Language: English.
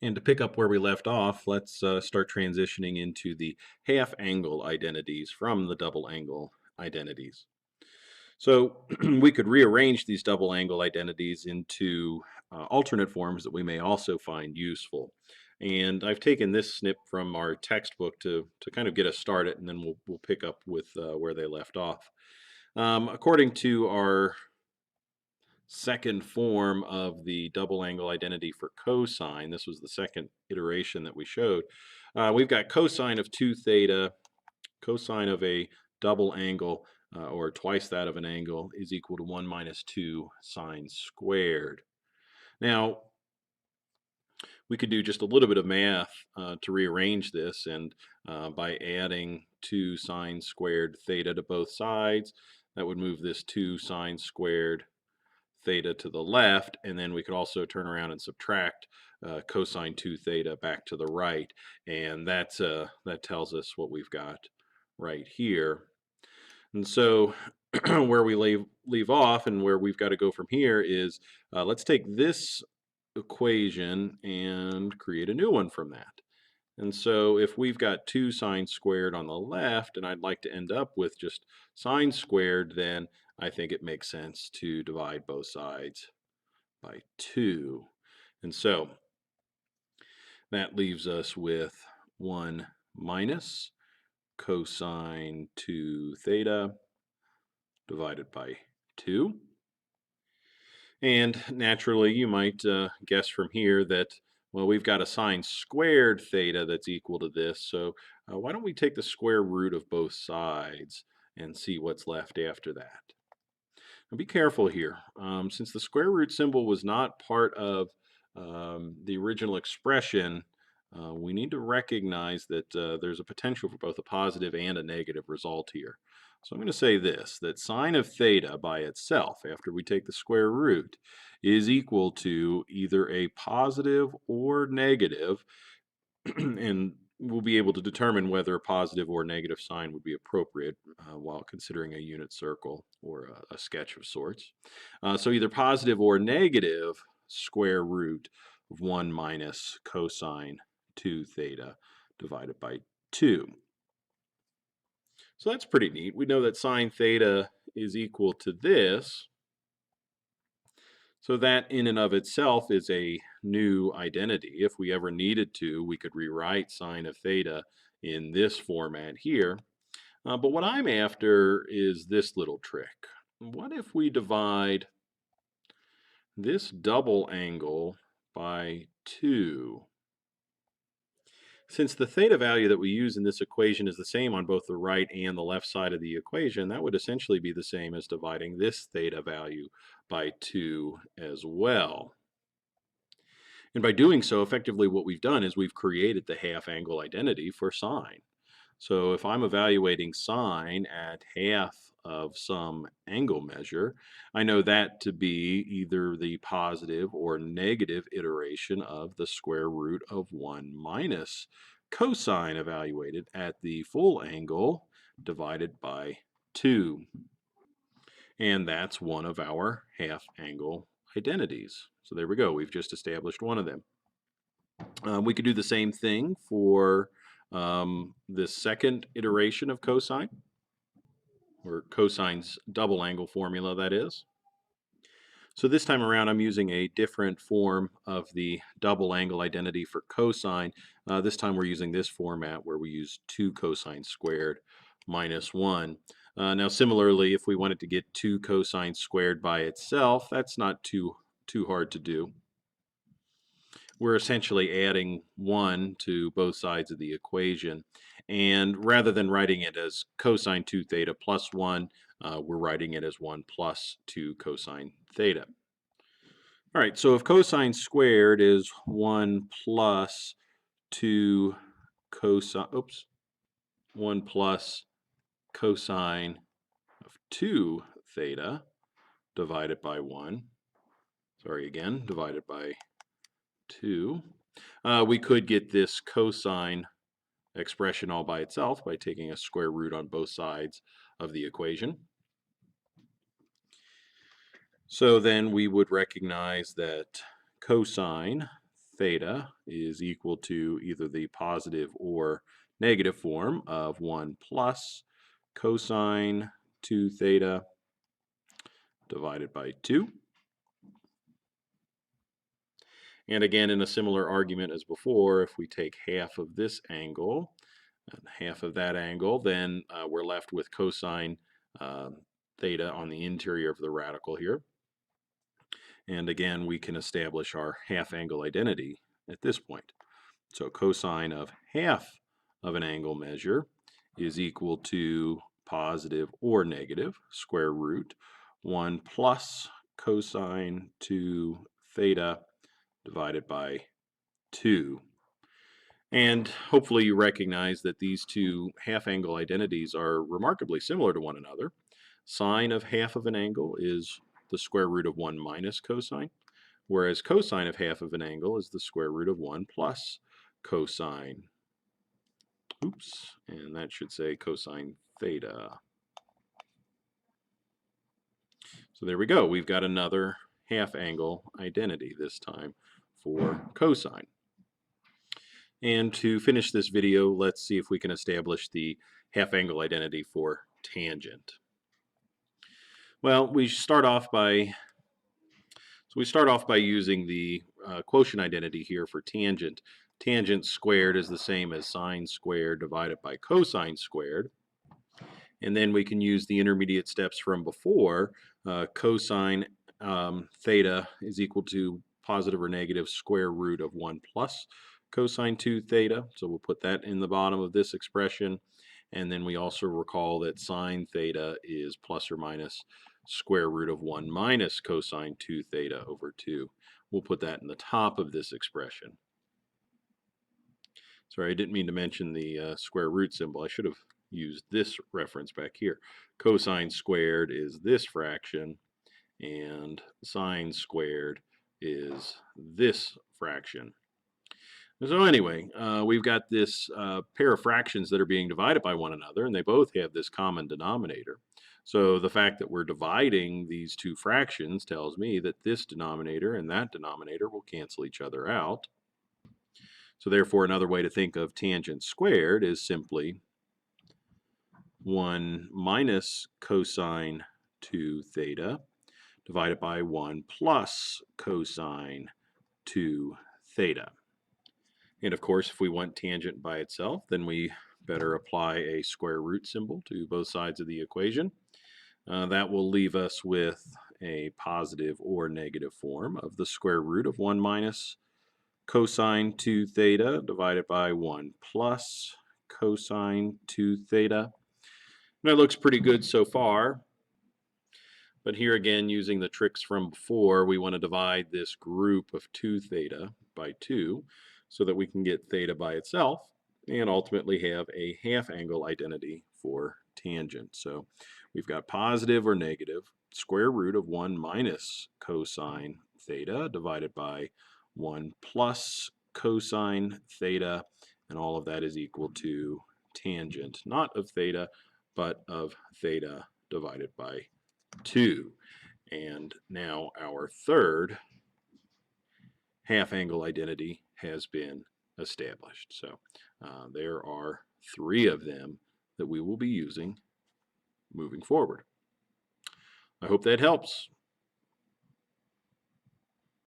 And to pick up where we left off, let's start transitioning into the half angle identities from the double angle identities. So we could rearrange these double angle identities into alternate forms that we may also find useful. And I've taken this snip from our textbook to kind of get us started, and then we'll pick up with where they left off. According to our second form of the double angle identity for cosine. This was the second iteration that we showed. We've got cosine of 2 theta, cosine of a double angle, or twice that of an angle, is equal to 1 minus 2 sine squared. Now, we could do just a little bit of math to rearrange this, and by adding 2 sine squared theta to both sides, that would move this 2 sine squared theta to the left, and then we could also turn around and subtract cosine 2 theta back to the right, and that tells us what we've got right here. And so where we leave off and where we've got to go from here is let's take this equation and create a new one from that. And so if we've got 2 sine squared on the left, and I'd like to end up with just sine squared, then I think it makes sense to divide both sides by 2. And so that leaves us with 1 minus cosine 2 theta divided by 2. And naturally, you might guess from here that, well, we've got a sine squared theta that's equal to this, so why don't we take the square root of both sides and see what's left after that? Now be careful here. Since the square root symbol was not part of the original expression, we need to recognize that there's a potential for both a positive and a negative result here. So I'm going to say this, that sine of theta by itself, after we take the square root, is equal to either a positive or negative, and we'll be able to determine whether a positive or negative sign would be appropriate while considering a unit circle or a sketch of sorts. So either positive or negative square root of 1 minus cosine 2 theta divided by 2. So that's pretty neat. We know that sine theta is equal to this. So that in and of itself is a new identity. If we ever needed to, we could rewrite sine of theta in this format here. But what I'm after is this little trick. What if we divide this double angle by 2? Since the theta value that we use in this equation is the same on both the right and the left side of the equation, that would essentially be the same as dividing this theta value by 2 as well. And by doing so, effectively what we've done is we've created the half angle identity for sine. So if I'm evaluating sine at half of some angle measure, I know that to be either the positive or negative iteration of the square root of 1 minus cosine evaluated at the full angle divided by 2. And that's one of our half angle identities. So there we go. We've just established one of them. We could do the same thing for this second iteration of cosine, or cosine's double angle formula, that is. So this time around, I'm using a different form of the double angle identity for cosine. This time we're using this format where we use 2 cosine squared minus 1. Now similarly, if we wanted to get 2 cosine squared by itself, that's not too hard to do. We're essentially adding 1 to both sides of the equation. And rather than writing it as cosine 2 theta plus 1, we're writing it as 1 plus 2 cosine theta. All right, so if cosine squared is 1 plus 2 cosine, 1 plus cosine of 2 theta divided by 1, divided by 2, we could get this cosine expression all by itself by taking a square root on both sides of the equation. So then we would recognize that cosine theta is equal to either the positive or negative form of 1 plus cosine 2 theta divided by 2. And again, in a similar argument as before, if we take half of this angle and half of that angle, then we're left with cosine theta on the interior of the radical here. And again, we can establish our half angle identity at this point. So cosine of half of an angle measure is equal to positive or negative square root 1 plus cosine 2 theta divided by 2. And hopefully you recognize that these two half angle identities are remarkably similar to one another. Sine of half of an angle is the square root of 1 minus cosine, whereas cosine of half of an angle is the square root of 1 plus cosine. Oops, and that should say cosine theta. So there we go. We've got another half angle identity this time for cosine. And to finish this video, let's see if we can establish the half angle identity for tangent. Well, we start off by using the quotient identity here for tangent. Tangent squared is the same as sine squared divided by cosine squared. And then we can use the intermediate steps from before. Cosine theta is equal to positive or negative square root of 1 plus cosine 2 theta. So we'll put that in the bottom of this expression. And then we also recall that sine theta is plus or minus square root of 1 minus cosine 2 theta over 2. We'll put that in the top of this expression. Sorry, I didn't mean to mention the square root symbol. I should have used this reference back here. Cosine squared is this fraction, and sine squared is this fraction. So anyway, we've got this pair of fractions that are being divided by one another, and they both have this common denominator. So the fact that we're dividing these two fractions tells me that this denominator and that denominator will cancel each other out. So therefore, another way to think of tangent squared is simply 1 minus cosine 2 theta divided by 1 plus cosine 2 theta. And of course, if we want tangent by itself, then we better apply a square root symbol to both sides of the equation. That will leave us with a positive or negative form of the square root of 1 minus cosine 2 theta divided by 1 plus cosine 2 theta. And that looks pretty good so far. But here again, using the tricks from before, we want to divide this group of 2 theta by 2 so that we can get theta by itself and ultimately have a half angle identity for tangent. So we've got positive or negative square root of 1 minus cosine theta divided by 1 plus cosine theta, and all of that is equal to tangent, not of theta, but of theta divided by 2. And now our third half angle identity has been established. So there are 3 of them that we will be using moving forward. I hope that helps.